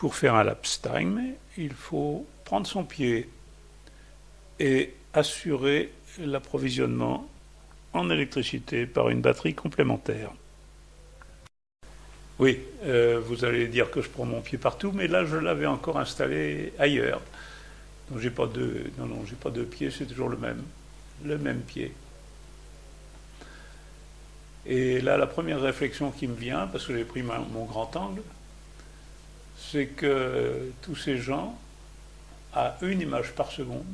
Pour faire un lapse time, il faut prendre son pied et assurer l'approvisionnement en électricité par une batterie complémentaire. Oui, vous allez dire que je prends mon pied partout, mais là je l'avais encore installé ailleurs. Donc j'ai pas deux, non, j'ai pas deux pieds, c'est toujours le même pied. Et là, la première réflexion qui me vient, parce que j'ai pris mon grand angle, c'est que tous ces gens, à une image par seconde,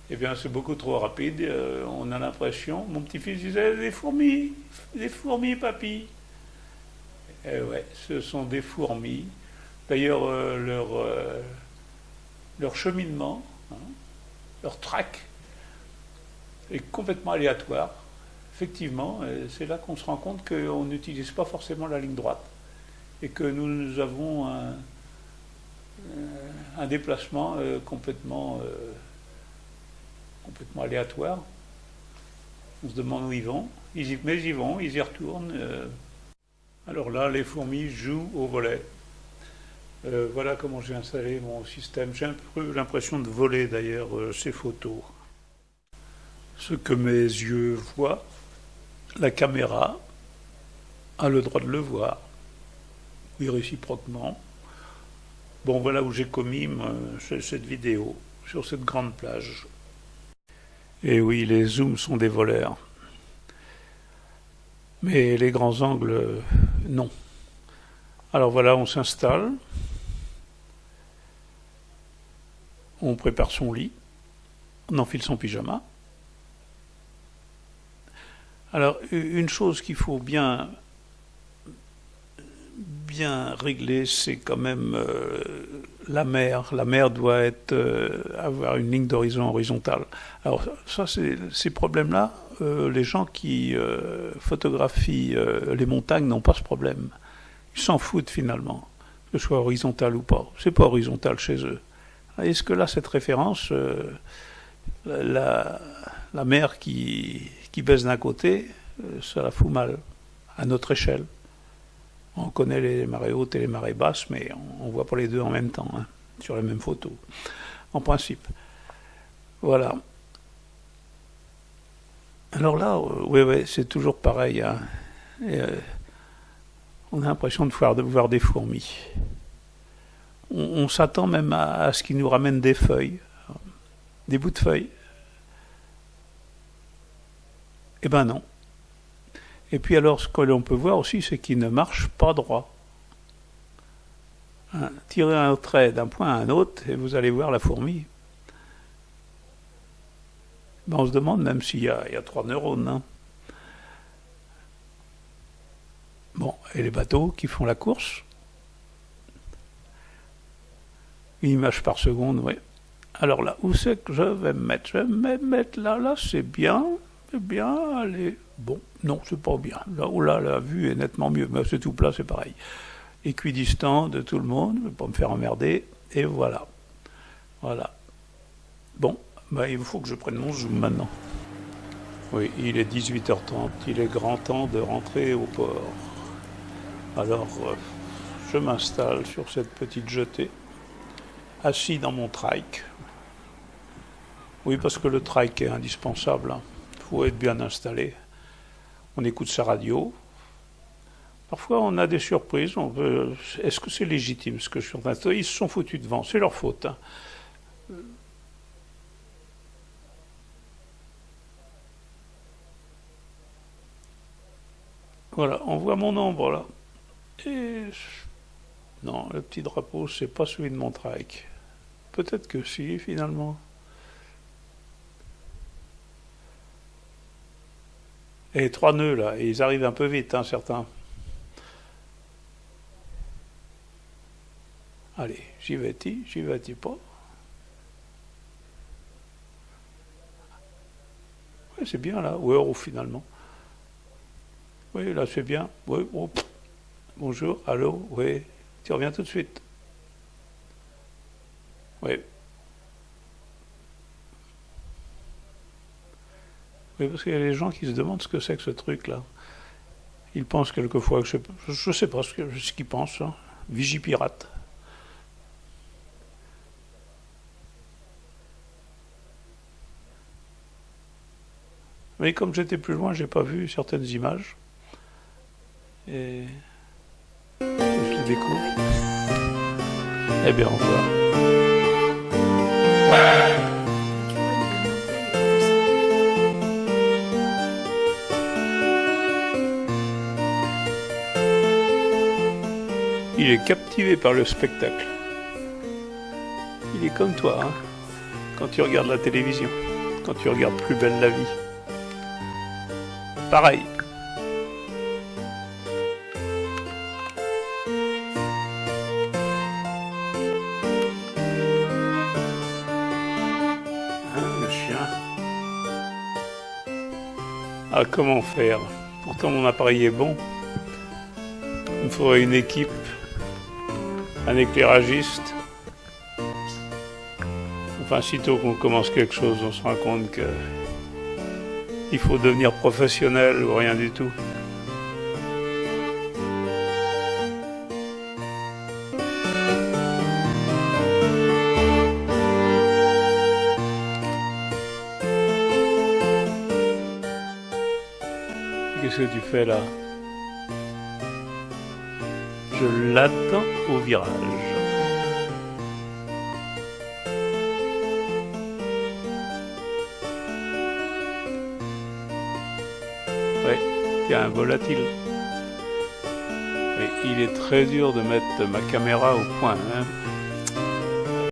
eh bien c'est beaucoup trop rapide. On a l'impression, mon petit-fils disait, des fourmis, papy. Et ouais, ce sont des fourmis. D'ailleurs, leur cheminement, hein, leur track, est complètement aléatoire. Effectivement, c'est là qu'on se rend compte qu'on n'utilise pas forcément la ligne droite et que nous avons un déplacement complètement aléatoire. On se demande où ils vont, mais ils vont, ils y retournent. Alors là, les fourmis jouent au volet. Voilà comment j'ai installé mon système. J'ai un peu l'impression de voler d'ailleurs ces photos. Ce que mes yeux voient, la caméra a le droit de le voir, oui, réciproquement. Bon, voilà où j'ai commis cette vidéo, sur cette grande plage. Et oui, les zooms sont des voleurs. Mais les grands angles, non. Alors voilà, on s'installe, on prépare son lit, on enfile son pyjama. Alors, une chose qu'il faut bien régler, c'est quand même la mer. La mer doit avoir une ligne d'horizon horizontale. Alors ça, ces problèmes-là, les gens qui photographient les montagnes n'ont pas ce problème. Ils s'en foutent finalement, que ce soit horizontal ou pas. C'est pas horizontal chez eux. Est-ce que là, cette référence, la mer qui baisse d'un côté, ça la fout mal, à notre échelle. On connaît les marées hautes et les marées basses, mais on ne voit pas les deux en même temps, hein, sur les mêmes photos, en principe. Voilà. Alors là, oui, c'est toujours pareil. Hein. Et, on a l'impression de voir des fourmis. On s'attend même à ce qu'ils nous ramènent des feuilles, des bouts de feuilles. Eh ben non. Et puis alors, ce que l'on peut voir aussi, c'est qu'il ne marche pas droit. Hein, tirez un trait d'un point à un autre, et vous allez voir la fourmi. Ben, on se demande même s'il y a 3 neurones. Hein. Bon, et les bateaux qui font la course. Une image par seconde, oui. Alors là, où c'est que je vais me mettre? Je vais me mettre là, c'est bien, allez. Bon, non, c'est pas bien. Là où là, la vue est nettement mieux, mais c'est tout plat, c'est pareil. Équidistant de tout le monde, je ne vais pas me faire emmerder, et voilà. Voilà. Bon, ben, il faut que je prenne mon zoom maintenant. Oui, il est 18h30, il est grand temps de rentrer au port. Alors, je m'installe sur cette petite jetée, assis dans mon trike. Oui, parce que le trike est indispensable, hein. Il faut être bien installé. On écoute sa radio. Parfois, on a des surprises. Est-ce que c'est légitime ce que je suis en train de dire? Ils se sont foutus devant, c'est leur faute. Hein. Voilà, on voit mon ombre là. Et non, le petit drapeau, c'est pas celui de mon trike. Peut-être que si, finalement. Et 3 nœuds là, et ils arrivent un peu vite, hein, certains. Allez, j'y vais-tu pas? Oui, c'est bien là, ouais, finalement. Oui, là c'est bien. Oui, oh. Bonjour, allô, oui, tu reviens tout de suite. Oui. Oui, parce qu'il y a des gens qui se demandent ce que c'est que ce truc-là. Ils pensent quelquefois que je sais pas ce qu'ils pensent, hein. Vigipirate. Mais comme j'étais plus loin, j'ai pas vu certaines images. Et je les découvre. Eh bien, au revoir. Il est captivé par le spectacle. Il est comme toi, hein, quand tu regardes la télévision, quand tu regardes Plus belle la vie. Pareil. Hein, le chien. Ah, comment faire? Pourtant mon appareil est bon. Il me faudrait une équipe, un éclairagiste. Enfin, sitôt qu'on commence quelque chose, on se rend compte que il faut devenir professionnel ou rien du tout. Qu'est-ce que tu fais là? Je l'attends au virage. Ouais, il y a un volatile. Mais il est très dur de mettre ma caméra au point, hein.